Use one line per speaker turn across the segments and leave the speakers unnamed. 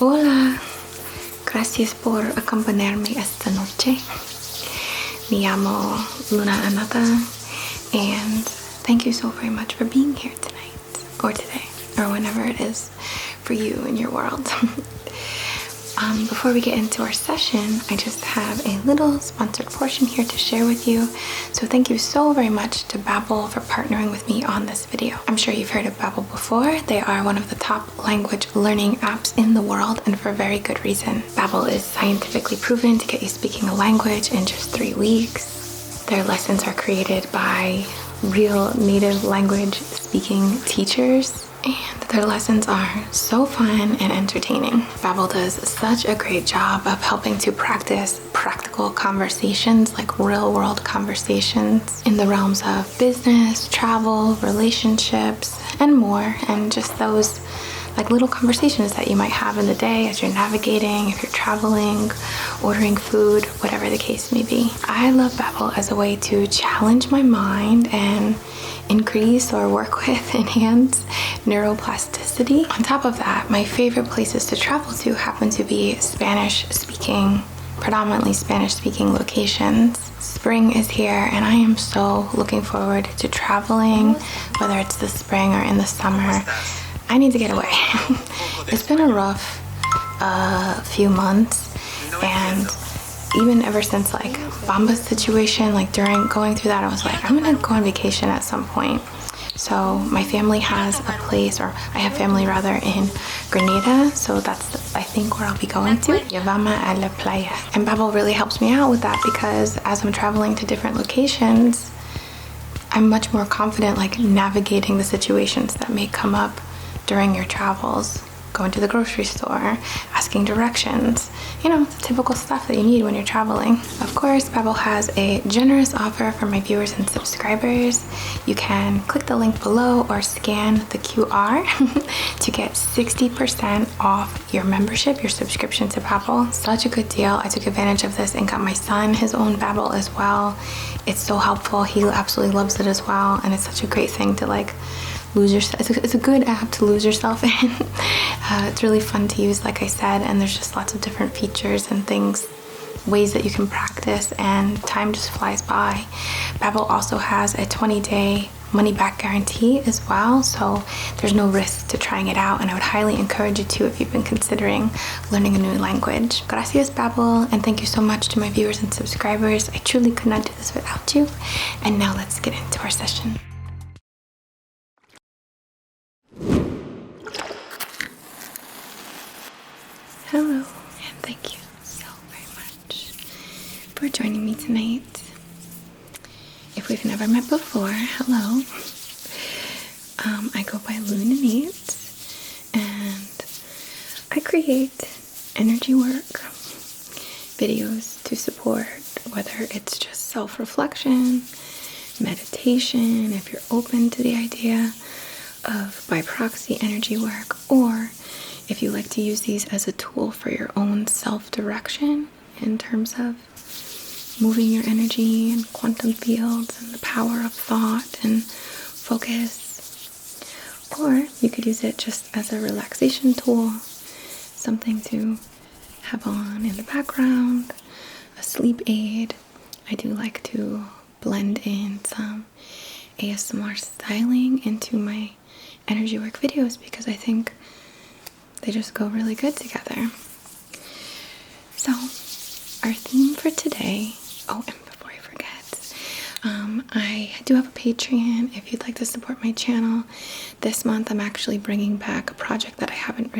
Hola, gracias por acompañarme esta noche. Me llamo Luna Anata, and thank you so very much for being here tonight, or today, or whenever it is for you in your world. Before we get into our session, I just have a little sponsored portion here to share with you. So thank you so very much to Babbel for partnering with me on this video. I'm sure you've heard of Babbel before. They are one of the top language learning apps in the world, and for very good reason. Babbel is scientifically proven to get you speaking a language in just 3 weeks. Their lessons are created by real native language speaking teachers, and their lessons are so fun and entertaining. Babbel does such a great job of helping to practice practical conversations, like real world conversations in the realms of business, travel, relationships, and more, and just those like little conversations that you might have in the day as you're navigating, if you're traveling, ordering food, whatever the case may be. I love Babbel as a way to challenge my mind and increase or work with, enhance neuroplasticity. On top of that, my favorite places to travel to happen to be predominantly Spanish speaking locations. Spring is here and I am so looking forward to traveling, whether it's the spring or in the summer. I need to get away. It's been a rough few months, and even ever since like Bamba's situation, like during going through that, I was like, I'm gonna go on vacation at some point. So my family has a place, or I have family rather, in Grenada, so that's I think where I'll be going to. Llevame a la playa. And Babbel really helps me out with that, because as I'm traveling to different locations, I'm much more confident like navigating the situations that may come up during your travels. Going to the grocery store, asking directions, you know, the typical stuff that you need when you're traveling. Of course, Babbel has a generous offer for my viewers and subscribers. You can click the link below or scan the QR to get 60% off your membership, your subscription to Babbel. Such a good deal. I took advantage of this and got my son his own Babbel as well. It's so helpful. He absolutely loves it as well, and it's such a great thing to like lose yourself. It's a good app to lose yourself in. It's really fun to use, like I said, and there's just lots of different features and things, ways that you can practice, and time just flies by. Babbel also has a 20-day money-back guarantee as well, so there's no risk to trying it out, and I would highly encourage you to if you've been considering learning a new language. Gracias, Babbel, and thank you so much to my viewers and subscribers. I truly could not do this without you. And now let's get into our session. Hello, and thank you so very much for joining me tonight. If we've never met before, hello. I go by Lune, INNATE, and I create energy work videos to support, whether it's just self-reflection, meditation, if you're open to the idea of by proxy energy work, or if you like to use these as a tool for your own self-direction in terms of moving your energy and quantum fields and the power of thought and focus. Or you could use it just as a relaxation tool, something to have on in the background, a sleep aid. I do like to blend in some ASMR styling into my energy work videos because I think they just go really good together. So our theme for today, oh, and before I forget, I do have a Patreon if you'd like to support my channel. This month I'm actually bringing back a project that I'm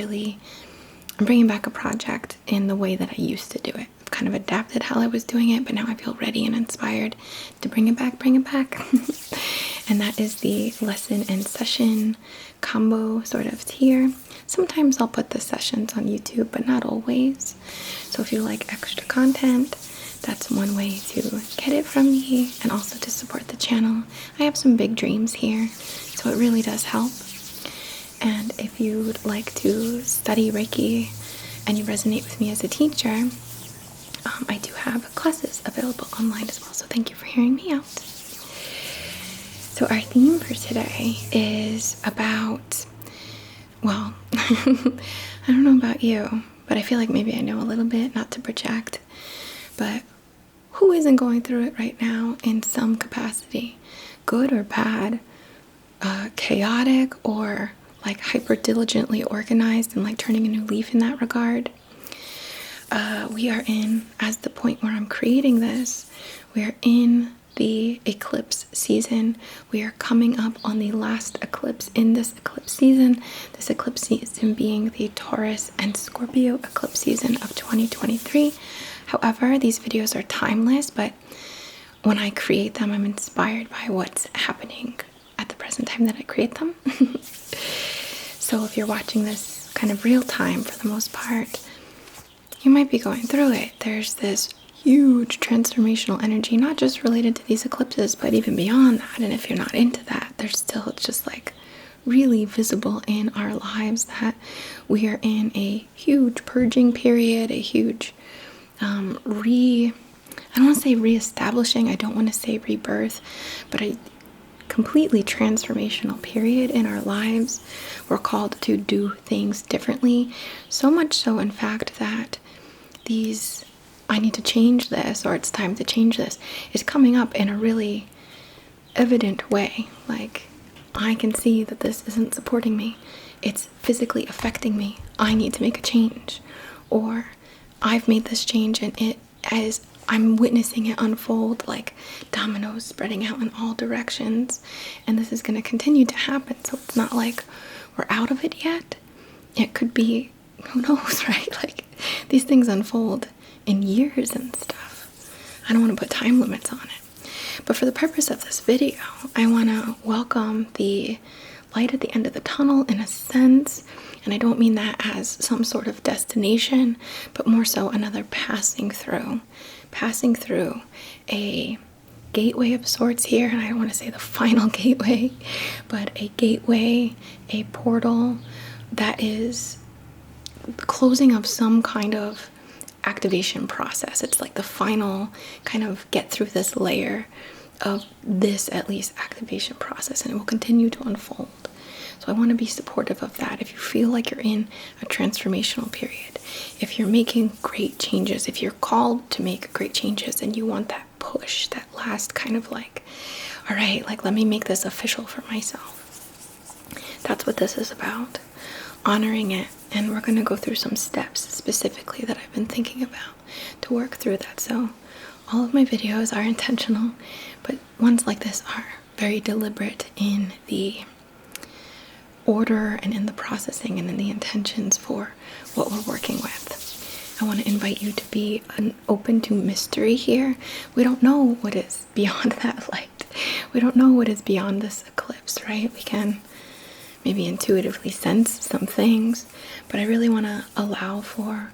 bringing back a project in the way that I used to do it. I've kind of adapted how I was doing it, but now I feel ready and inspired to bring it back. And that is the lesson and session combo sort of tier. Sometimes I'll put the sessions on YouTube, but not always. So if you like extra content, that's one way to get it from me and also to support the channel. I have some big dreams here, so it really does help. And if you would like to study Reiki and you resonate with me as a teacher, I do have classes available online as well, so thank you for hearing me out. So our theme for today is about well, I don't know about you, but I feel like maybe I know a little bit, not to project, but who isn't going through it right now in some capacity, good or bad, chaotic or like hyper diligently organized and like turning a new leaf in that regard? We are in, as the point where I'm creating this, we are in the eclipse season. We are coming up on the last eclipse in this eclipse season. This eclipse season being the Taurus and Scorpio eclipse season of 2023. However, these videos are timeless, but when I create them, I'm inspired by what's happening at the present time that I create them. So if you're watching this kind of real time for the most part, you might be going through it. There's this huge transformational energy, not just related to these eclipses, but even beyond that. And if you're not into that, there's still, it's just like really visible in our lives that we are in a huge purging period, a huge I don't want to say reestablishing, I don't want to say rebirth, but a completely transformational period in our lives. We're called to do things differently, so much so in fact that these I need to change this, or it's time to change this, is coming up in a really evident way. Like, I can see that this isn't supporting me, it's physically affecting me, I need to make a change. Or I've made this change and it, as I'm witnessing it unfold like dominoes spreading out in all directions, and this is going to continue to happen. So it's not like we're out of it yet. It could be, who knows, right? Like, these things unfold in years and stuff. I don't want to put time limits on it. But for the purpose of this video, I want to welcome the light at the end of the tunnel in a sense. And I don't mean that as some sort of destination, but more so another passing through a gateway of sorts here. And I don't want to say the final gateway, but a gateway, a portal that is closing of some kind of activation process. It's like the final kind of get through this layer of this, at least, activation process, and it will continue to unfold. So I want to be supportive of that. If you feel like you're in a transformational period, if you're making great changes, if you're called to make great changes and you want that push, that last kind of like, all right, like, let me make this official for myself. That's what this is about, honoring it. And we're going to go through some steps specifically that I've been thinking about to work through that. So all of my videos are intentional, but ones like this are very deliberate in the order and in the processing and in the intentions for what we're working with. I want to invite you to be open to mystery here. We don't know what is beyond that light. We don't know what is beyond this eclipse, right? We can maybe intuitively sense some things, but I really want to allow for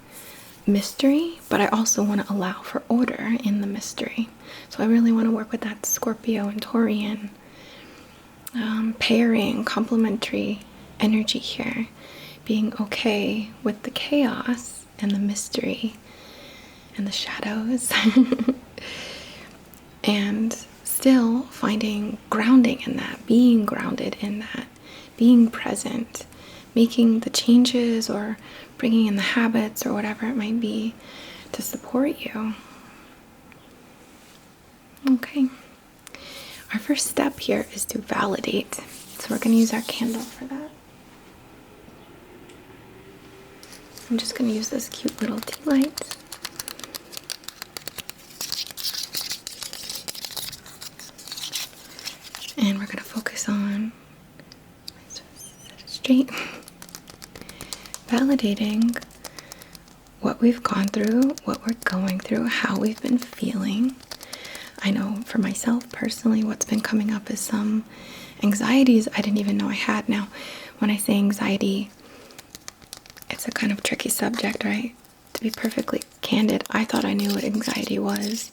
mystery, but I also want to allow for order in the mystery. So I really want to work with that Scorpio and Taurian pairing, complementary energy here, being okay with the chaos and the mystery and the shadows and still finding grounding in that, being grounded in that, being present, making the changes or bringing in the habits or whatever it might be to support you. Okay. Our first step here is to validate. So we're going to use our candle for that. I'm just going to use this cute little tea light. And we're going to focus on, set it straight, validating what we've gone through, what we're going through, how we've been feeling. I know for myself personally, what's been coming up is some anxieties I didn't even know I had. Now, when I say anxiety, it's a kind of tricky subject, right? To be perfectly candid, I thought I knew what anxiety was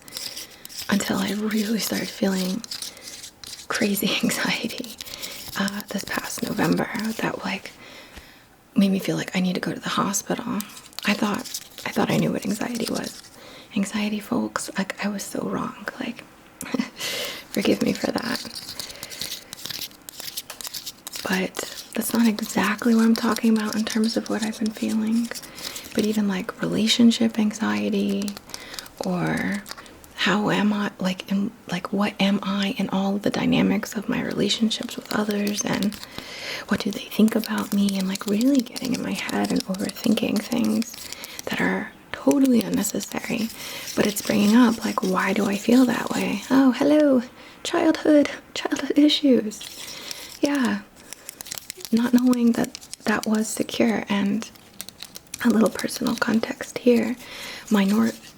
until I really started feeling crazy anxiety this past November. That like made me feel like I need to go to the hospital. I thought I knew what anxiety was. Anxiety, folks, like, I was so wrong. Like, forgive me for that. But that's not exactly what I'm talking about in terms of what I've been feeling, but even like relationship anxiety, or how am I, like, in, like, what am I in all the dynamics of my relationships with others, and what do they think about me, and like really getting in my head and overthinking things that are totally unnecessary, but it's bringing up like, why do I feel that way? Oh, hello, childhood issues. Yeah, not knowing that that was secure. And a little personal context here, my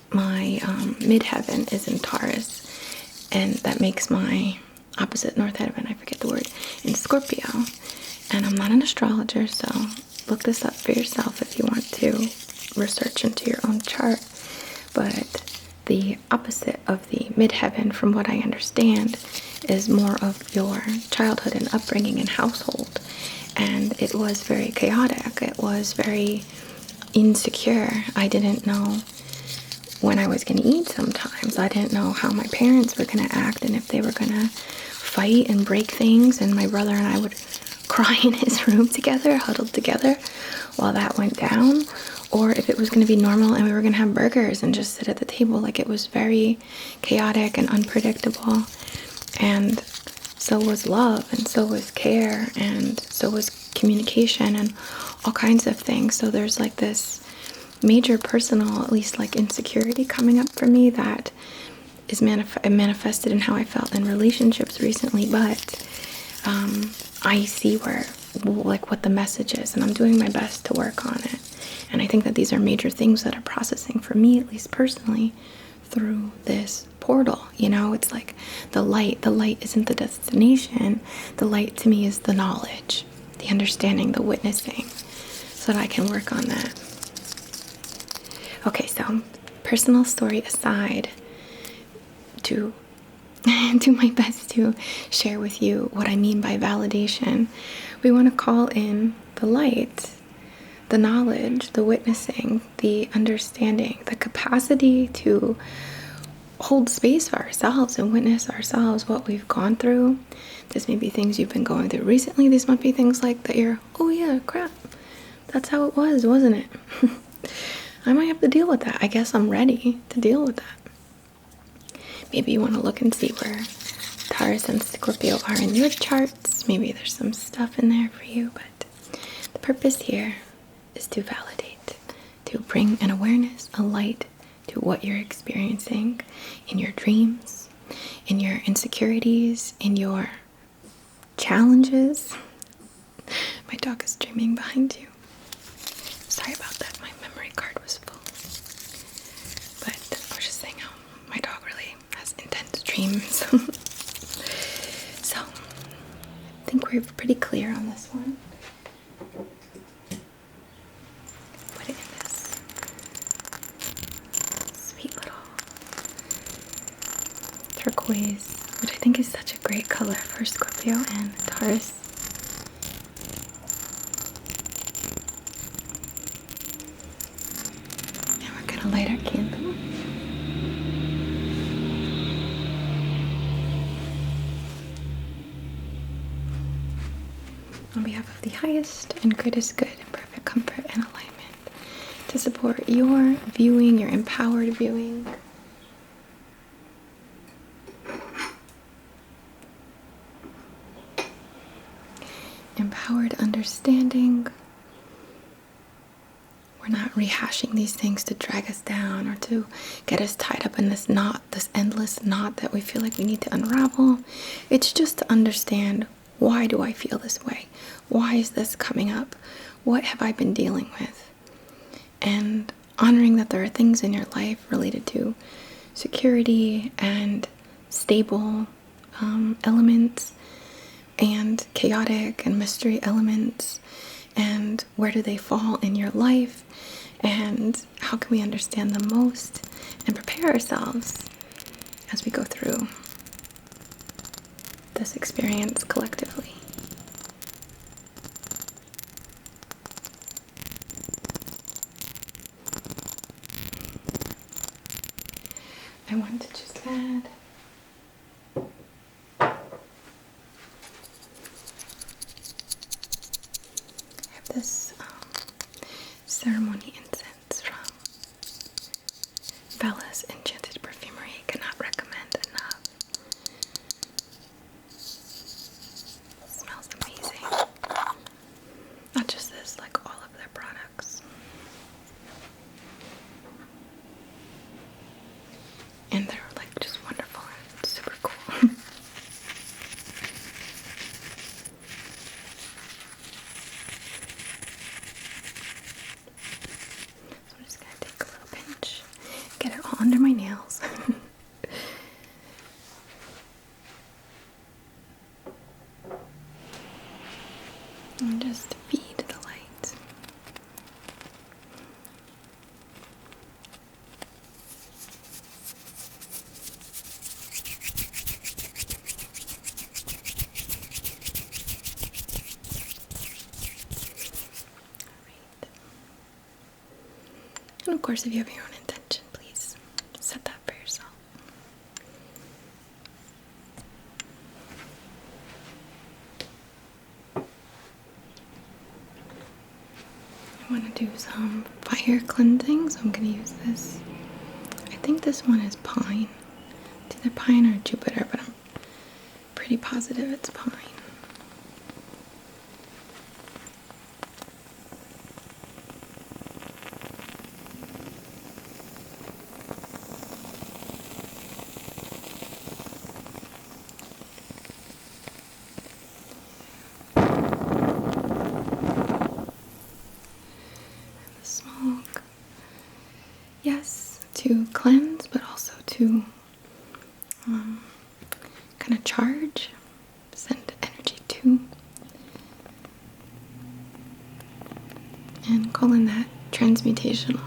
midheaven is in Taurus, and that makes my opposite north heaven, I forget the word, in Scorpio. And I'm not an astrologer, so look this up for yourself if you want to research into your own chart. But the opposite of the midheaven, from what I understand, is more of your childhood and upbringing and household. And it was very chaotic. It was very insecure. I didn't know when I was going to eat sometimes. I didn't know how my parents were going to act, and if they were going to fight and break things. And my brother and I would cry in his room together, huddled together while that went down, or if it was going to be normal and we were going to have burgers and just sit at the table. Like, it was very chaotic and unpredictable. And so was love, and so was care, and so was communication, and all kinds of things. So there's like this major personal, at least like insecurity coming up for me that is manifested in how I felt in relationships recently. But I see where, like, what the message is, and I'm doing my best to work on it. And I think that these are major things that are processing for me, at least personally, through this portal. You know, it's like the light isn't the destination. The light to me is the knowledge, the understanding, the witnessing, so that I can work on that. Okay, so personal story aside, to do my best to share with you what I mean by validation, we want to call in the light, the knowledge, the witnessing, the understanding, the capacity to hold space for ourselves and witness ourselves, what we've gone through. This may be things you've been going through recently. These might be things like that you're, oh yeah, crap, that's how it was, wasn't it? I might have to deal with that. I guess I'm ready to deal with that. Maybe you want to look and see where Taurus and Scorpio are in your charts. Maybe there's some stuff in there for you, but the purpose here is to validate, to bring an awareness, a light to what you're experiencing in your dreams, in your insecurities, in your challenges. My dog is dreaming behind you. Sorry about that, my memory card was full. But I was just saying how my dog really has intense dreams. So, I think we're pretty clear on this one. Put it in this sweet little turquoise, which I think is such a great color for Scorpio and Taurus. And we're gonna light our candle. On behalf of the highest and greatest good and perfect comfort and alignment, to support your viewing, your empowered viewing, empowered understanding. We're not rehashing these things to drag us down or to get us tied up in this knot, this endless knot that we feel like we need to unravel. It's just to understand, why do I feel this way? Why is this coming up? What have I been dealing with? And honoring that there are things in your life related to security and stable elements, and chaotic and mystery elements, and where do they fall in your life, and how can we understand them most and prepare ourselves as we go through this experience collectively. I want to just add Bella's Enchanted Perfumery. Cannot recommend enough. It smells amazing. Not just this, like all of their products. And they're like just wonderful and super cool. So I'm just gonna take a little pinch, get it all under my nails. And just feed the light. And of course, if you have your own intention, please set that for yourself. I want to do some fire cleansing, so I'm going to use this. I think this one is pine. It's either pine or Jupiter, but I'm pretty positive it's pine. Smoke. Yes, to cleanse, but also to kind of charge, send energy to, and call in that transmutational.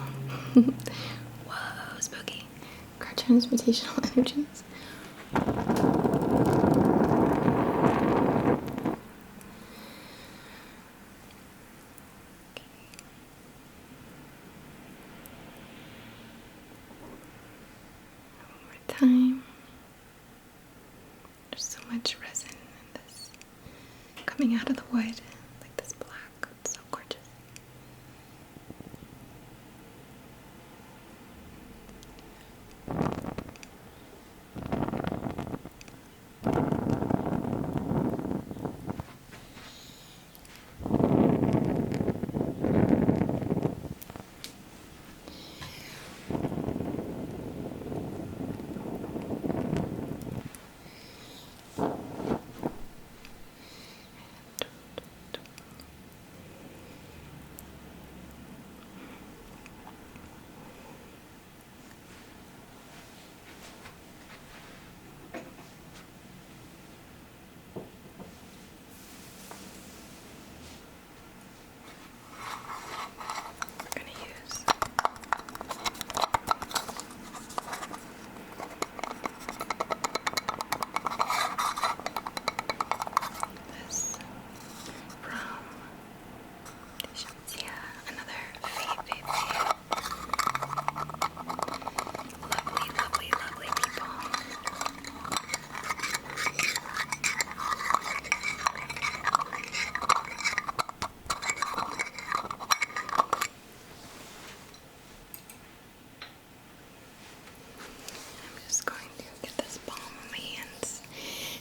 Whoa, spooky. Transmutational energies. Time. There's so much resin in this coming out of the wood, like this black. It's so gorgeous.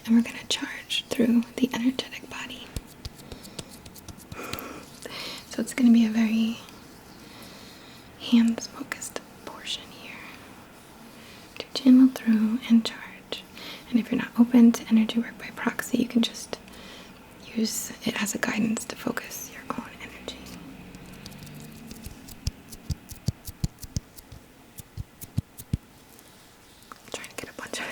And we're going to charge through the energetic body. So it's going to be a very hands-focused portion here to channel through and charge. And if you're not open to energy work by proxy, you can just use it as a guidance to focus your own energy. I'm trying to get a bunch of it.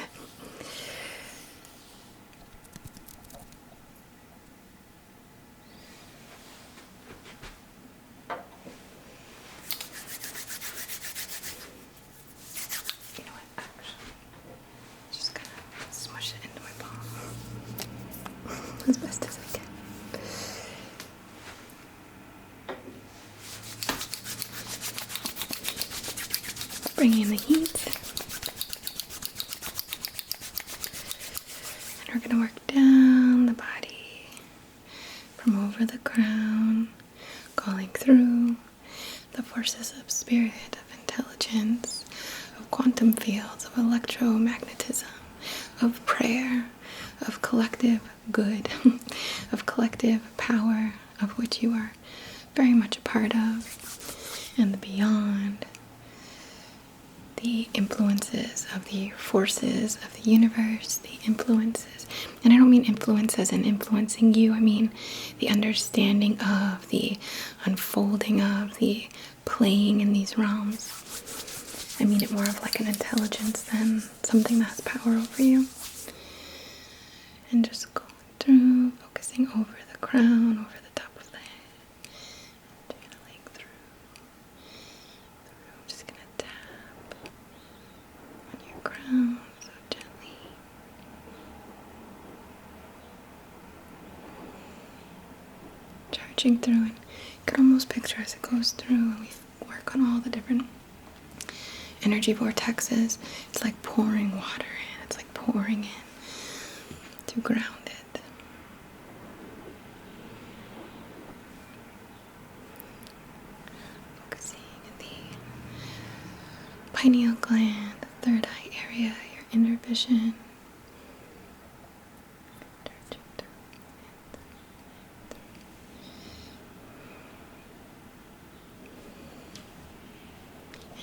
As best as I can. Bringing in the heat. And we're going to work down the body from over the crown, calling through the forces of spirit, of intelligence, of quantum fields, of electromagnetism, of prayer, of collective good, of collective power, of which you are very much a part of, and the beyond, the influences of the forces of the universe, the influences, and I don't mean influence as in influencing you, I mean the understanding of, the unfolding of, the playing in these realms. I mean it more of like an intelligence than something that has power over you. And just going through, focusing over the crown, over the top of the head, channeling through. I'm just going to tap on your crown so gently. Charging through, and you can almost picture as it goes through, and we work on all the different energy vortexes. It's like pouring water in, it's like pouring in to ground it. Focusing in the pineal gland, the third eye area, your inner vision.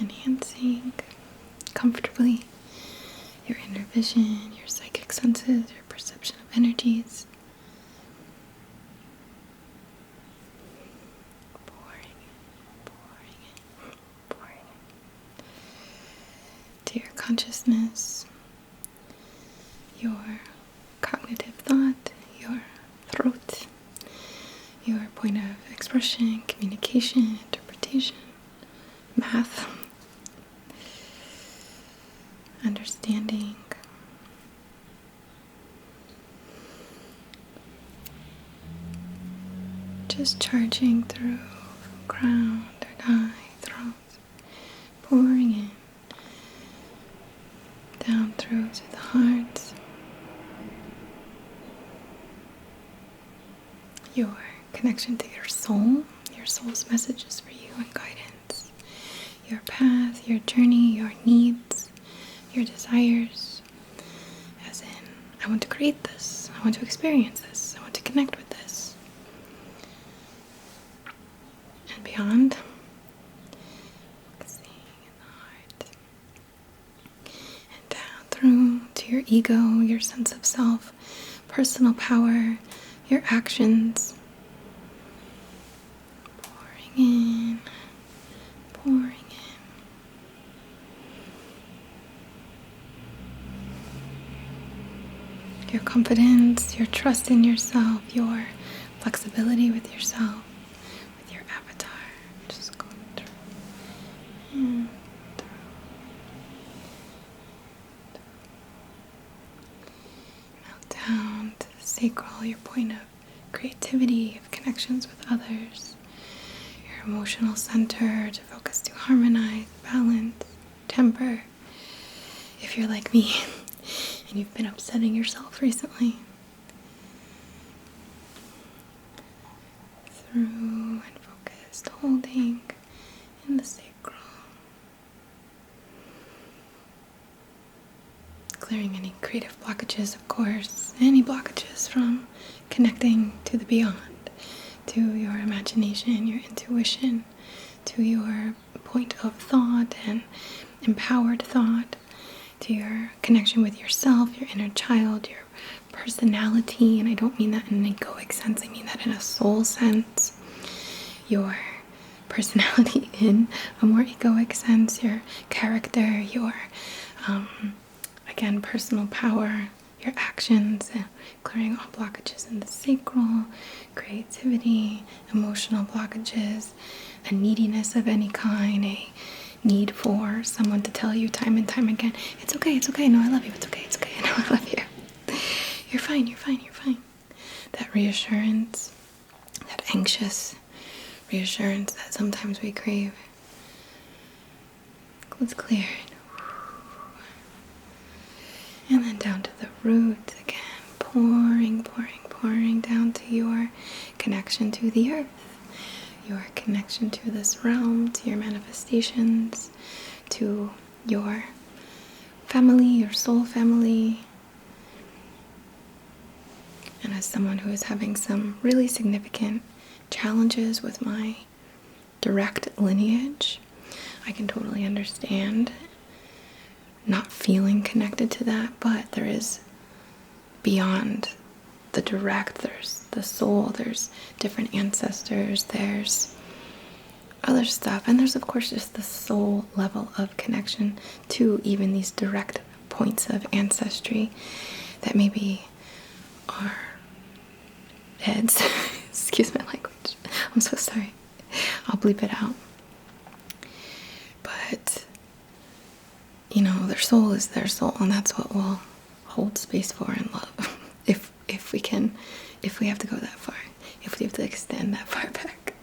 Enhancing comfortably your inner vision, your psychic senses, your perception of energies. Pouring to your consciousness, your cognitive thought, your throat, your point of expression, communication, interpretation, math, understanding. Just charging through crown, third eye, throat, pouring in, down through to the heart, your connection to your soul's messages for you and guidance, your path, your journey, your needs, your desires, as in, I want to create this, I want to experience this, I want to connect with this, and beyond, focusing in the heart, and down through to your ego, your sense of self, personal power, your actions, pouring in, pouring in. Your confidence, your trust in yourself, your flexibility with yourself, with your avatar. Just going through and through. Now down to the sacral, your point of creativity, of connections with others. Your emotional center to focus to harmonize, balance, temper. If you're like me, and you've been upsetting yourself recently. Through and focused, holding in the sacral. Clearing any creative blockages, of course, any blockages from connecting to the beyond, to your imagination, your intuition, to your point of thought and empowered thought, to your connection with yourself, your inner child, your personality, and I don't mean that in an egoic sense, I mean that in a soul sense, your personality in a more egoic sense, your character, your, again, personal power, your actions, clearing all blockages in the sacral, creativity, emotional blockages, a neediness of any kind, a need for someone to tell you time and time again, it's okay, no, I love you, it's okay, no, I love you. You're fine. That reassurance, that anxious reassurance that sometimes we crave. Let's clear it. And then down to the root again, pouring down to your connection to the earth. Your connection to this realm, to your manifestations, to your family, your soul family. And as someone who is having some really significant challenges with my direct lineage, I can totally understand not feeling connected to that, but there is beyond the direct, there's the soul, there's different ancestors, there's other stuff, and there's of course just the soul level of connection to even these direct points of ancestry that maybe are heads. Excuse my language. I'm so sorry. I'll bleep it out. But you know, their soul is their soul, and that's what we'll hold space for in love. If we can, if we have to go that far, if we have to extend that far back.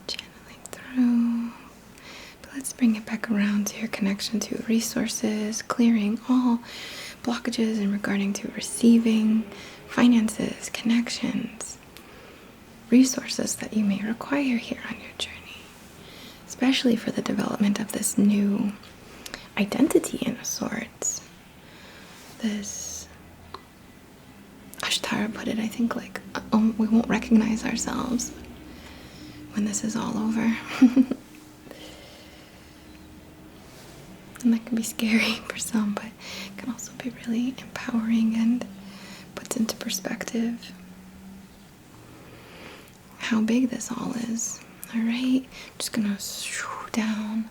Channeling through. But let's bring it back around to your connection to resources, clearing all blockages in regarding to receiving finances, connections, resources that you may require here on your journey, especially for the development of this new identity in a sorts. This, Ashtara put it, I think, like, we won't recognize ourselves when this is all over. And that can be scary for some, but it can also be really empowering and puts into perspective how big this all is. All right, just gonna swoop down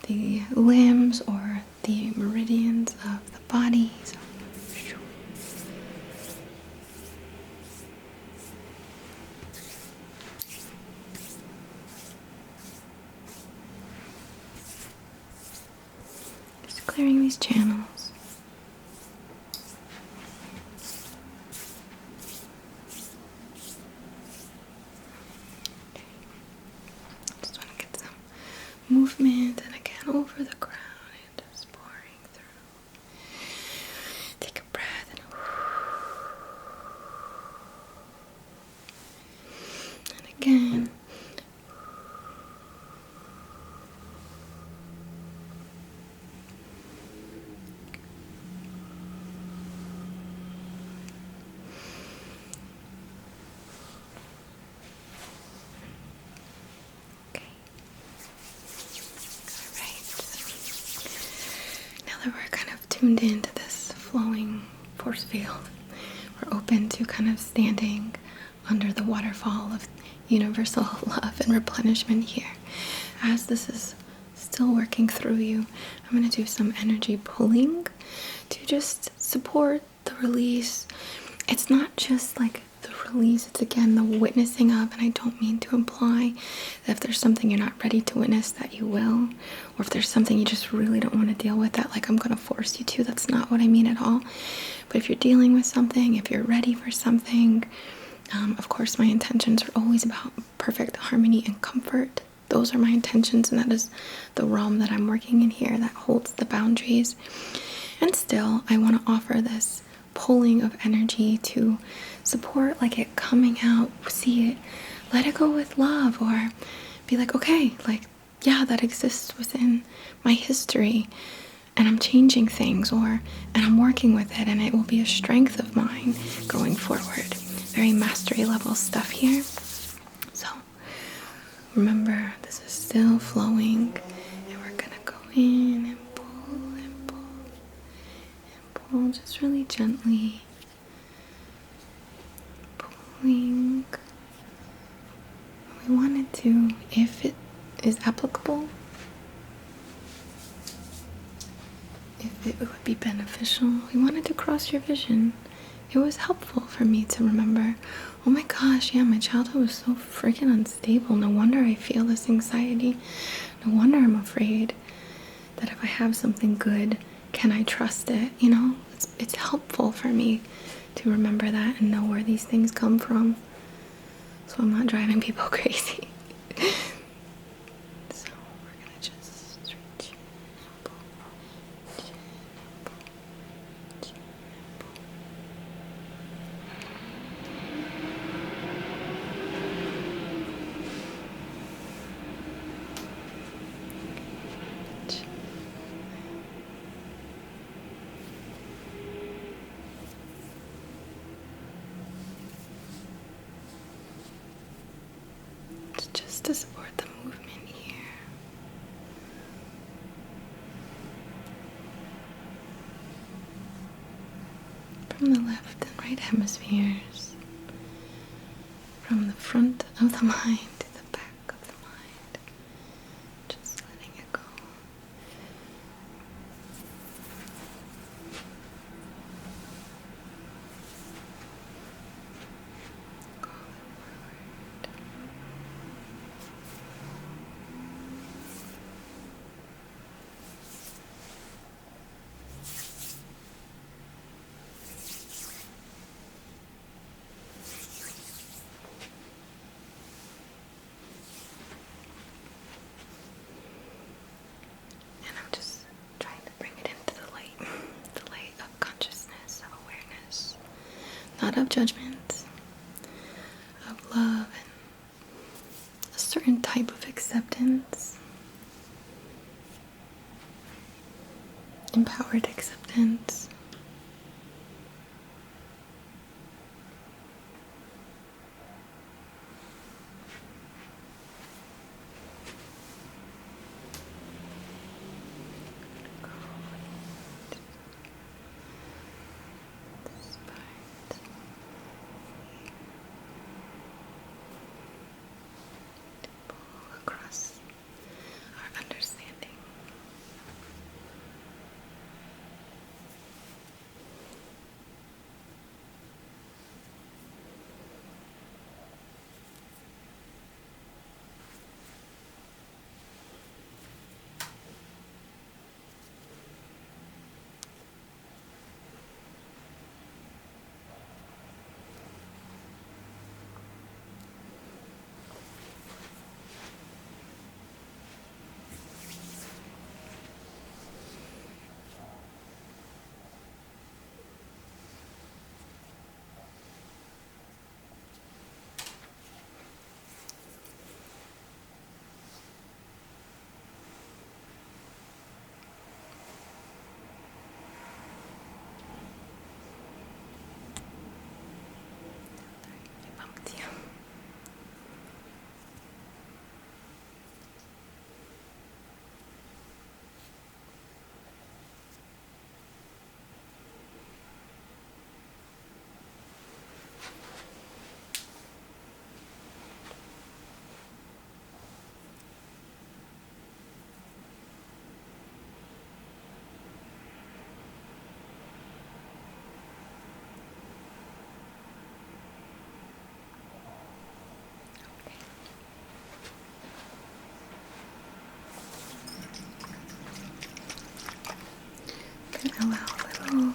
the limbs or the meridians of the body. So, just clearing these channels. Okay. Just want to get some movement, and again over the crown and just pouring through. Take a breath and again. We're kind of tuned into this flowing force field. We're open to kind of standing under the waterfall of universal love and replenishment here. As this is still working through you, I'm going to do some energy pulling to just support the release. It's not just like the release, it's again the witnessing of, and I don't mean to imply that if there's something you're not ready to witness that you will, or if there's something you just really don't want to deal with, that like I'm going to force you to. That's not what I mean at all. But if you're dealing with something, if you're ready for something, of course my intentions are always about perfect harmony and comfort. Those are my intentions, and that is the realm that I'm working in here that holds the boundaries. And still I want to offer this pulling of energy to support like it coming out, see it, let it go with love, or be like, okay, like, yeah, that exists within my history and I'm changing things, and I'm working with it, and it will be a strength of mine going forward. Very mastery level stuff here. So remember, this is still flowing, and we're gonna go in and pull and pull and pull, just really gently pulling. We wanted to, if it is applicable, if it would be beneficial, we wanted to cross your vision. It was helpful for me to remember, oh my gosh, yeah, my childhood was so freaking unstable. No wonder I feel this anxiety. No wonder I'm afraid that if I have something good, can I trust it? You know, it's helpful for me to remember that and know where these things come from, so I'm not driving people crazy. So we're gonna just stretch and pull, chin and pull, chin and pull. from the left and right hemispheres, from the front of the mind to the back of the mind, just letting it go. Not of judgment, of love, and a certain type of acceptance, empowered acceptance. Across our understanding. Allow a little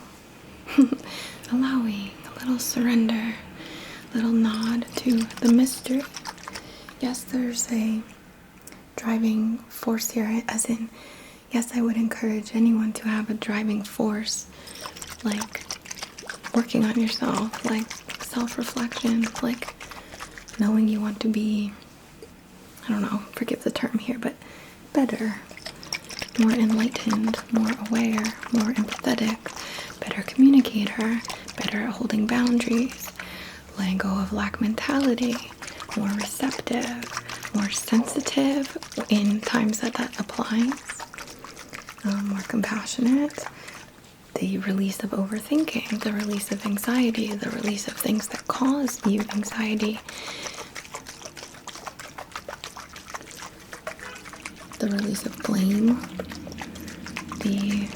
allowing a little surrender, a little nod to the mystery. Yes, there's a driving force here, as in, yes, I would encourage anyone to have a driving force, like working on yourself, like self-reflection, like knowing you want to be, I don't know, forgive the term here, but better, more enlightened, more aware, more empathetic, better communicator, better at holding boundaries, letting go of lack mentality, more receptive, more sensitive in times that applies, more compassionate, the release of overthinking, the release of anxiety, the release of things that cause you anxiety, the release of blame, the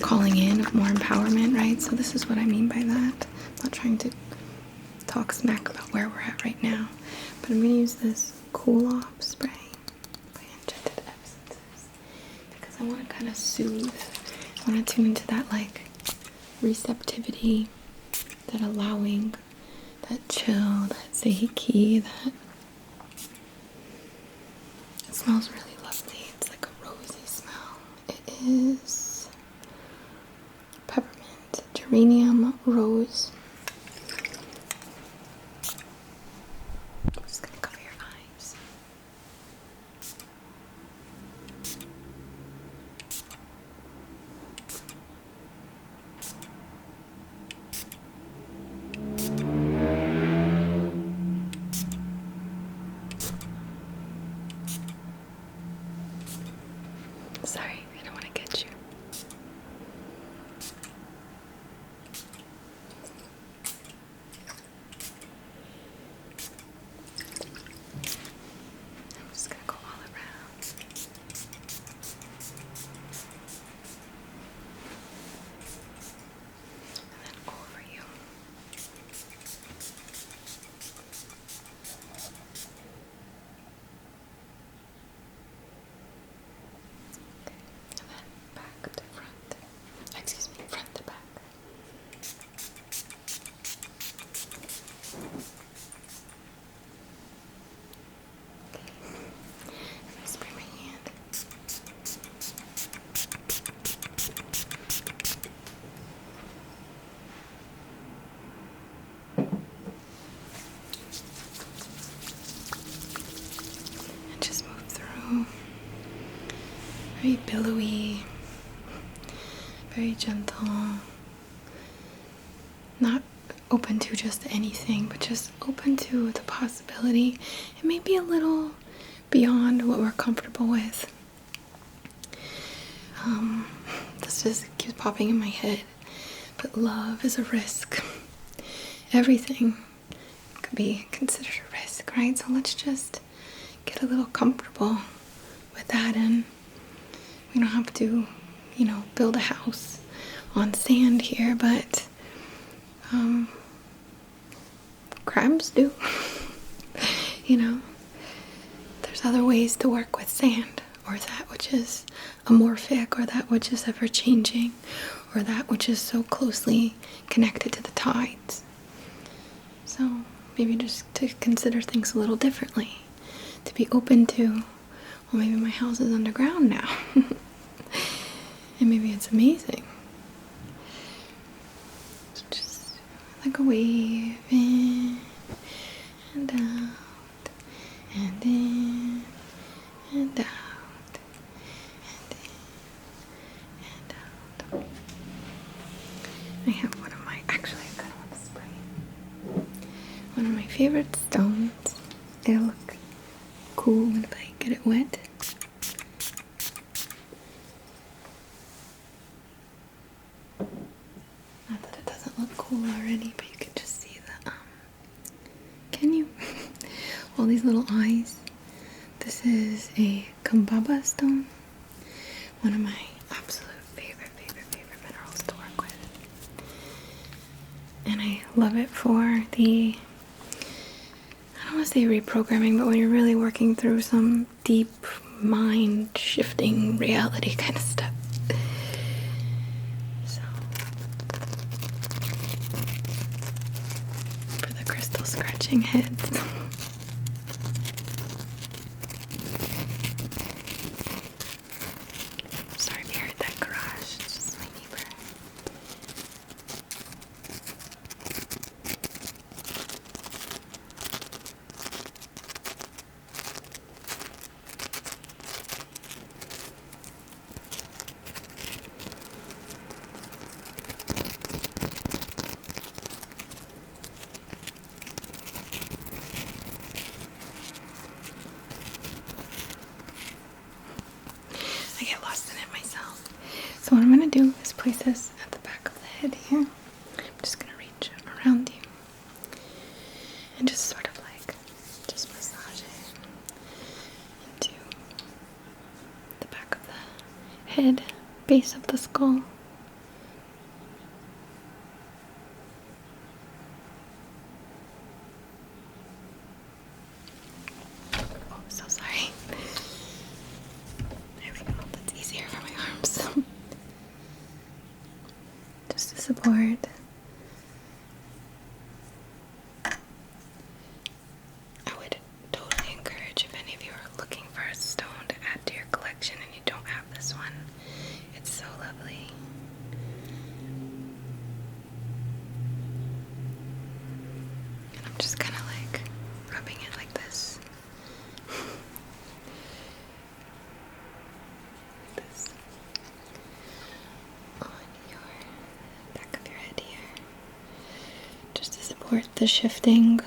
calling in of more empowerment, right? So this is what I mean by that. I'm not trying to talk smack about where we're at right now, but I'm going to use this cool off spray by Enchanted Essences because I want to kind of soothe. I want to tune into that like receptivity, that allowing, that chill, that seiki, that it smells really lovely. It's like a rosy smell. It is peppermint, geranium, rose. I'm just gonna cover your eyes. Sorry, I don't want to get you. very billowy, very gentle, not open to just anything, but just open to the possibility. It may be a little beyond what we're comfortable with. This just keeps popping in my head. But love is a risk. Everything could be considered a risk, right? So let's just get a little comfortable with that, and we don't have to, build a house on sand here, but crabs do. There's other ways to work with sand, or that which is amorphic, or that which is ever changing, or that which is so closely connected to the tides. So maybe just to consider things a little differently, to be open to, well, maybe my house is underground now, and maybe it's amazing. So just like a wave in and out, and in and out. I have one of my favorite stones. It'll look cool if I get it wet. Not that it doesn't look cool already, but you can just see the, can you? All these little eyes. This is a Kambaba stone. One of my absolute favorite minerals to work with. And I love it for the, I don't want to say reprogramming, but when you're really working through some deep mind shifting reality kind of stuff. So, for the crystal scratching heads. Sorry if you heard that garage, it's just my neighbor. I get lost in it myself. So what I'm going to do is place this at the back of the head here. I'm just going to reach around you and just sort of like just massage it into the back of the head, base of the skull. Oh, so sorry. There we go. That's easier for my arms. Just to support. I would totally encourage, if any of you are looking for a stone to add to your collection and you don't have this one, it's so lovely. And I'm just kind of like rubbing it like this. This on your back of your head here, just to support the shifting,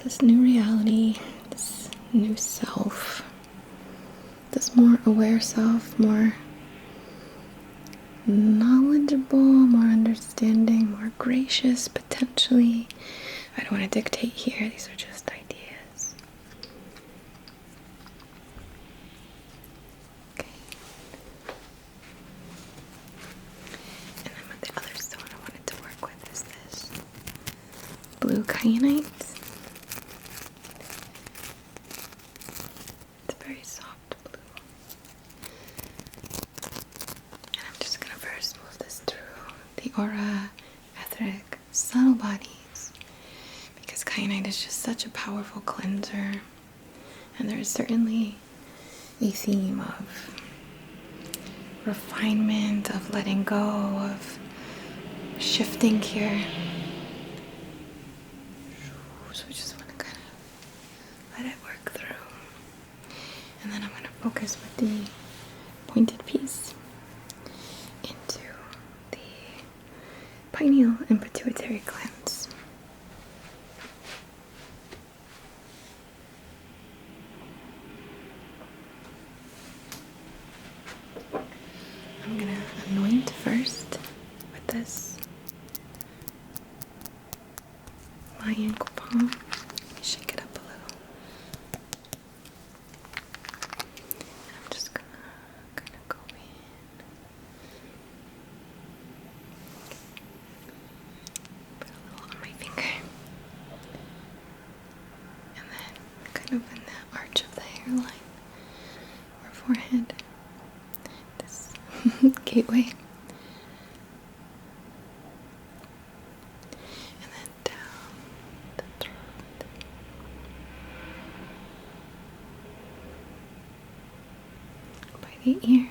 this new reality, this new self, this more aware self, more knowledgeable, more understanding, more gracious potentially. I don't want to dictate here, these are just ideas. Okay. And then with the other stone I wanted to work with is this blue kyanite. It's very soft blue. And I'm just going to first move this through the aura, etheric, subtle bodies, because kyanite is just such a powerful cleanser. And there is certainly a theme of refinement, of letting go, of shifting here. So we just want to kind of let it work through. focus with the pointed piece into the pineal and pituitary glands. I'm gonna anoint first with this. My ankle palm. Let me shake it up a little. I'm just gonna go in. Put a little on my finger. And then kind of in the arch of the hairline or forehead. This gateway. And then down the throat. By the ears.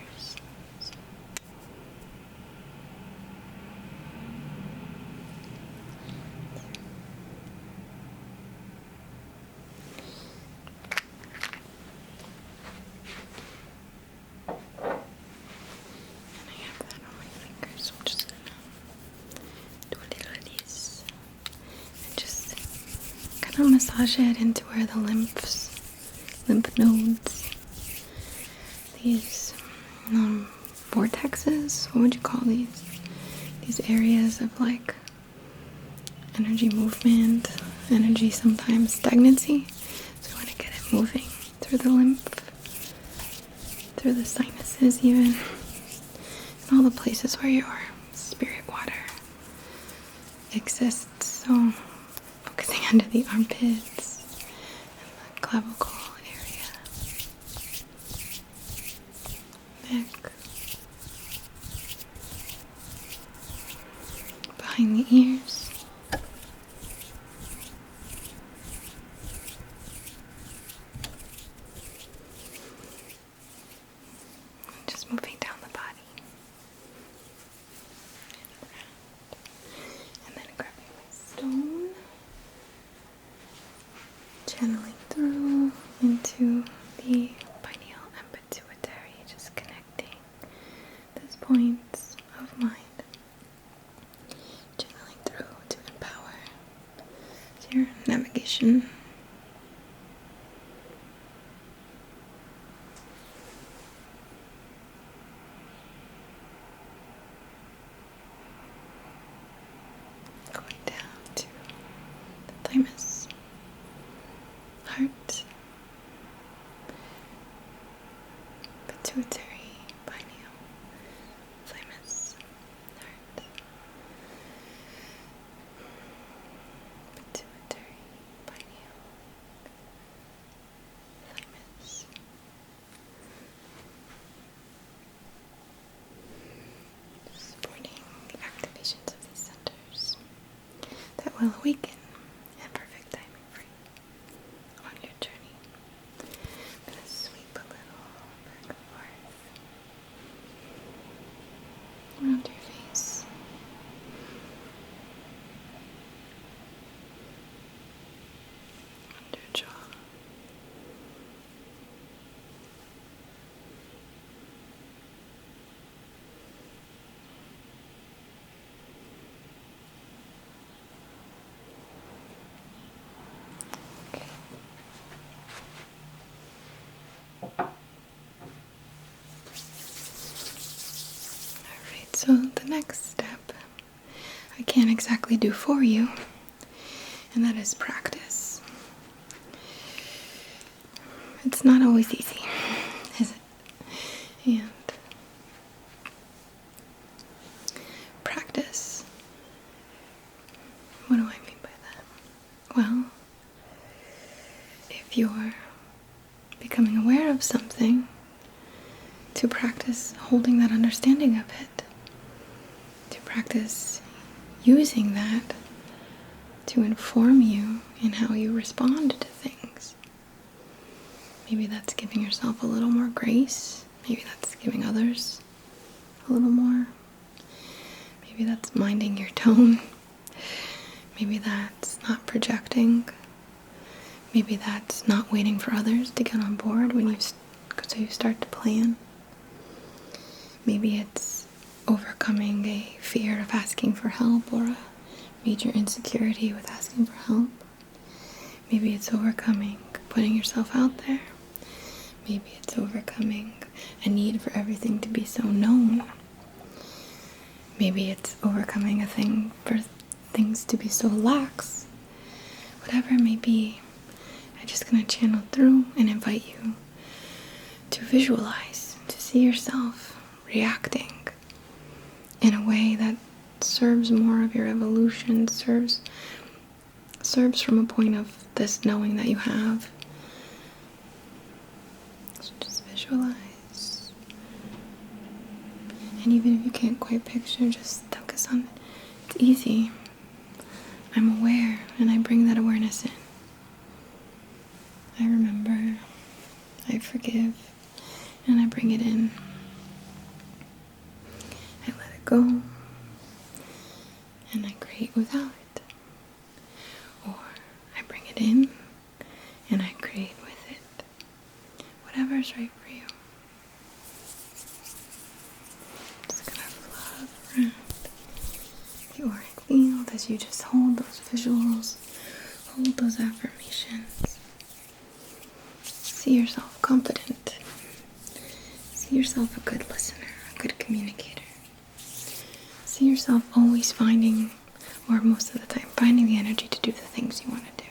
Massage it into where the lymph nodes, these vortexes, what would you call these? These areas of like energy movement, energy sometimes stagnancy. So we want to get it moving through the lymph, through the sinuses even, and all the places where your spirit water exists. So focusing under the armpits and the clavicle area, neck, behind the ears, just moving down the body, and then grabbing my stone. Channeling through into the pineal and pituitary, just connecting those points of mind. Channeling through to empower your navigation. Going down to the thymus. Heart, pituitary, pineal, thymus, heart, pituitary, pineal, thymus. Supporting the activations of these centers that will awaken and perfect timing for you on your journey. I'm going to sweep a little back and forth around your face, under your jaw, Alright, so the next step I can't exactly do for you, and that is practice. It's not always easy, is it? And practice. What do I mean by that? Well, if you're becoming aware of something, to practice holding that understanding of it, to practice using that to inform you in how you respond to things. Maybe that's giving yourself a little more grace. Maybe that's giving others a little more. Maybe that's minding your tone. Maybe that's not projecting. Maybe that's not waiting for others to get on board when you've So you start to plan. Maybe it's overcoming a fear of asking for help or a major insecurity with asking for help. Maybe it's overcoming putting yourself out there. Maybe it's overcoming a need for everything to be so known. Maybe it's overcoming a thing for things to be so lax. Whatever it may be, I'm just going to channel through and invite you to visualize, to see yourself reacting in a way that serves more of your evolution, serves from a point of this knowing that you have. So just visualize. And even if you can't quite picture, just focus on it. It's easy. I'm aware, and I bring that awareness in. I remember, I forgive, and I bring it in. I let it go, and I create without it. Or I bring it in, and I create with it. Whatever is right for you. Just gonna fluff around the auric field as you just hold those visuals, hold those affirmations. See yourself confident. See yourself a good listener, a good communicator. See yourself always finding, or most of the time, finding the energy to do the things you want to do.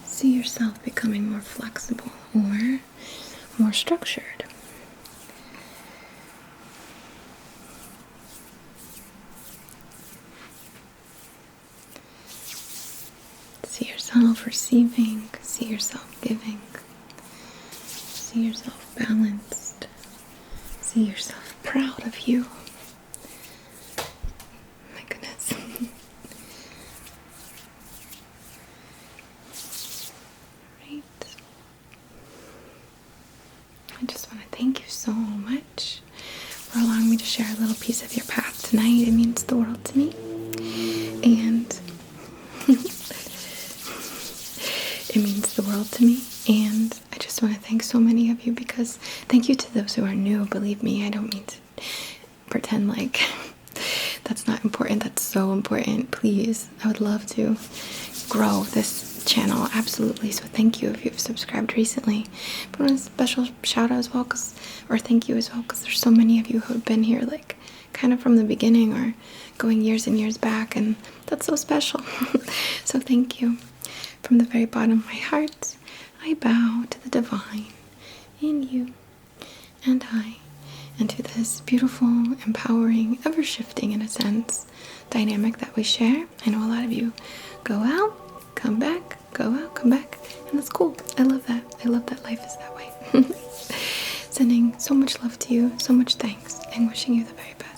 See yourself becoming more flexible or more structured. See yourself receiving, see yourself giving, see yourself balanced, see yourself proud of you. My goodness. Right. I just want to thank you so much for allowing me to share a little piece of your path tonight. It means the world to me. And it means the world to me, and I just want to thank so many of you, because thank you to those who are new. Believe me, I don't mean to pretend like that's not important. That's so important. Please, I would love to grow this channel, absolutely. So thank you if you've subscribed recently. But I want a special shout out as well, or thank you as well, because there's so many of you who have been here like kind of from the beginning or going years and years back, and that's so special. So thank you. From the very bottom of my heart, I bow to the divine in you and to this beautiful, empowering, ever-shifting, in a sense, dynamic that we share. I know a lot of you go out, come back, go out, come back, and that's cool. I love that. I love that life is that way. Sending so much love to you, so much thanks, and wishing you the very best.